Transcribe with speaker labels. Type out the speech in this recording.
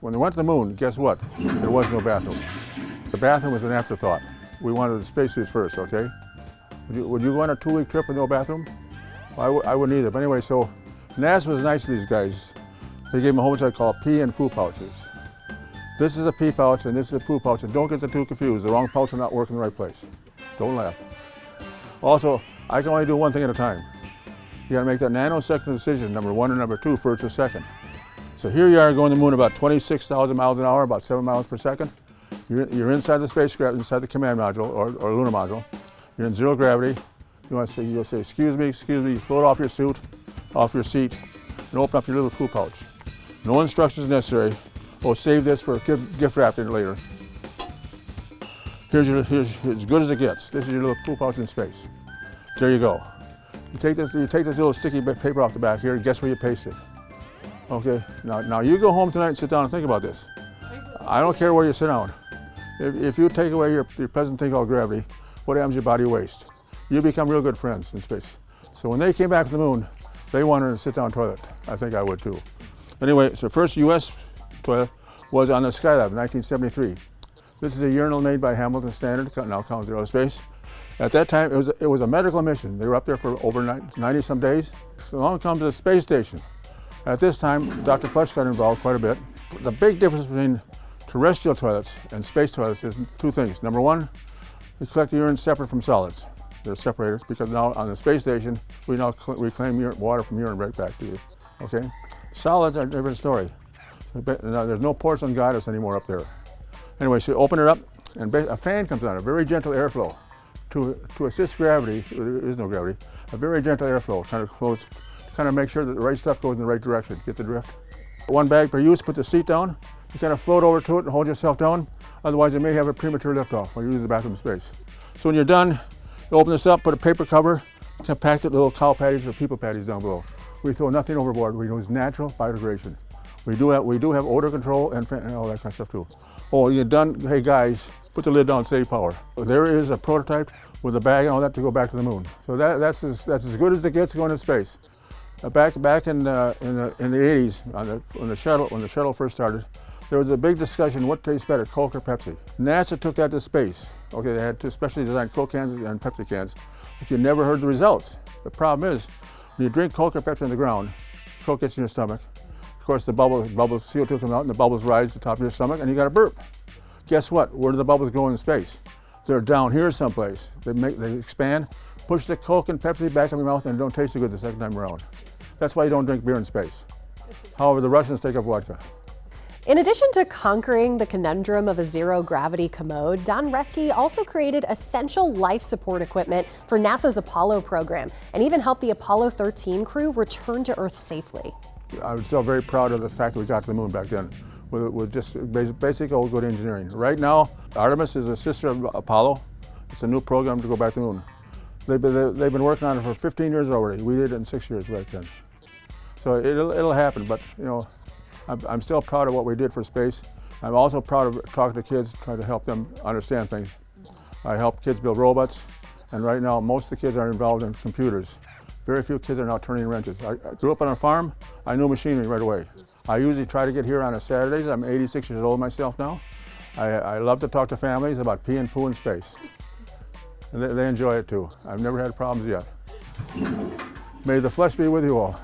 Speaker 1: When they went to the moon, guess what? There was no bathroom. The bathroom was an afterthought. We wanted the spacesuits first, okay? Would you go on a 2-week trip with no bathroom? Well, I wouldn't either. But anyway, so NASA was nice to these guys. They gave them a whole bunch I call pee and poo pouches. This is a pee pouch and this is a poo pouch, and don't get the two confused. The wrong pouch will not work in the right place. Don't laugh. Also, I can only do one thing at a time. You gotta make that nanosecond decision, number 1 or number 2, first or second. So here you are going to the moon about 26,000 miles an hour, about 7 miles per second. You're inside the spacecraft, inside the command module or lunar module. You're in zero gravity. You'll say, excuse me, you float off your suit, off your seat, and open up your little poo pouch. No instructions necessary. Oh, save this for gift wrapping later. Here's as good as it gets. This is your little poo pouch in space. There you go. You take this little sticky paper off the back here, and guess where you paste it? Okay, now you go home tonight and sit down and think about this. I don't care where you sit down. If you take away your present thing called gravity, what happens to your body waste? You become real good friends in space. So when they came back to the moon, they wanted a sit-down toilet. I think I would too. Anyway, so the first US toilet was on the Skylab in 1973. This is a urinal made by Hamilton Standard, now Collins Aerospace. At that time, it was a medical mission. They were up there for over 90-some days. So along comes the space station. At this time, Dr. Fletch got involved quite a bit. The big difference between terrestrial toilets and space toilets is two things. Number one, we collect urine separate from solids. They're separated because now on the space station, we claim water from urine right back to you, okay? Solids are a different story. Now, there's no porcelain goddess anymore up there. Anyway, so you open it up and a fan comes on, a very gentle airflow. To assist gravity, there is no gravity, a very gentle airflow kind of floats, to kind of make sure that the right stuff goes in the right direction. Get the drift? One bag per use, put the seat down, you kind of float over to it and hold yourself down, otherwise you may have a premature liftoff while you're using the bathroom space. So when you're done, you open this up, put a paper cover, compacted little cow patties or people patties down below. We throw nothing overboard. We use natural biodegradation. We do have odor control and all that kind of stuff too. Oh, you're done. Hey guys, put the lid down, save power. There is a prototype with a bag and all that to go back to the moon. So that's as good as it gets going to space. Back in the 80s, when the shuttle first started, there was a big discussion: what tastes better, Coke or Pepsi? NASA took that to space. Okay, they had two specially designed Coke cans and Pepsi cans, but you never heard the results. The problem is, when you drink Coke or Pepsi on the ground, Coke gets in your stomach. Of course, the bubbles, CO2 come out and the bubbles rise to the top of your stomach and you got a burp. Guess what? Where do the bubbles go in space? They're down here someplace. They expand, push the Coke and Pepsi back in your mouth and don't taste so good the second time around. That's why you don't drink beer in space. However, the Russians take up vodka.
Speaker 2: In addition to conquering the conundrum of a zero-gravity commode, Don Rethke also created essential life support equipment for NASA's Apollo program and even helped the Apollo 13 crew return to Earth safely.
Speaker 1: I'm still very proud of the fact that we got to the moon back then with just basic old good engineering. Right now, Artemis is a sister of Apollo. It's a new program to go back to the moon. They've been working on it for 15 years already. We did it in 6 years back then. So it'll happen, but you know, I'm still proud of what we did for space. I'm also proud of talking to kids, trying to help them understand things. I help kids build robots, and right now most of the kids are involved in computers. Very few kids are now turning wrenches. I grew up on a farm. I knew machinery right away. I usually try to get here on a Saturdays. I'm 86 years old myself now. I love to talk to families about pee and poo in space. And they enjoy it too. I've never had problems yet. May the flesh be with you all.